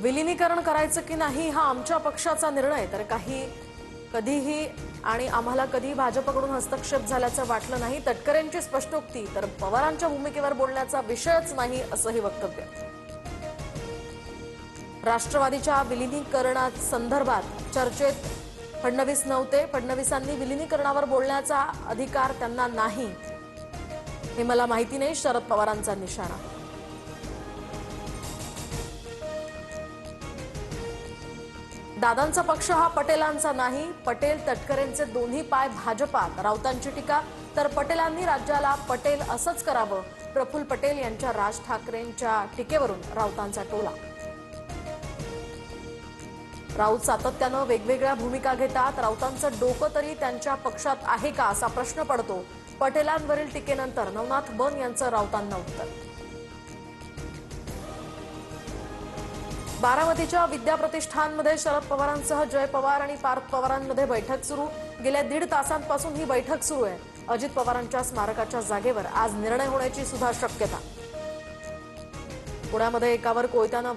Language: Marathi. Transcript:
विलीनीकरण करायचं की नाही हा आमच्या पक्षाचा निर्णय, तर कधीही आणि आम्हाला कधी भाजपकडून हस्तक्षेप झाल्याचं वाटलं नाही. तटकरेंची स्पष्टोक्ती, तर पवारांच्या भूमिकेवर बोलण्याचा विषयच नाही असंही वक्तव्य. राष्ट्रवादीच्या विलीनीकरणासंदर्भात चर्चेत फडणवीस नव्हते. फडणवीसांनी विलीनीकरणावर बोलण्याचा अधिकार त्यांना नाही, हे मला माहिती नाही, शरद पवारांचा निशाणा. दादांचा पक्ष हा पटेलांचा नाही. पटेल तटकरेंचे दोन्ही पाय भाजपात. राऊतांची टीका, तर पटेलांनी राज्याला पटेल असंच करावं. प्रफुल्ल पटेल यांच्या राज ठाकरेंच्या टीकेवरून राऊतांचा टोला. राऊत सातत्यानं वेगवेगळ्या भूमिका घेतात. राऊतांचं डोकं तरी त्यांच्या पक्षात आहे का असा प्रश्न पडतो. पटेलांवरील टीकेनंतर नवनाथ बन यांचं राऊतांना उत्तर. बारामतीच्या विद्याप्रतिष्ठानमध्ये शरद पवारांसह जय पवार आणि पार्थ पवारांमध्ये बैठक सुरू. गेल्या 1.5 तासांपासून ही बैठक सुरू आहे. अजित पवारांच्या स्मारकाच्या जागेवर आज निर्णय होण्याची सुद्धा शक्यता. पुण्यामध्ये एकावर कोयत्यानं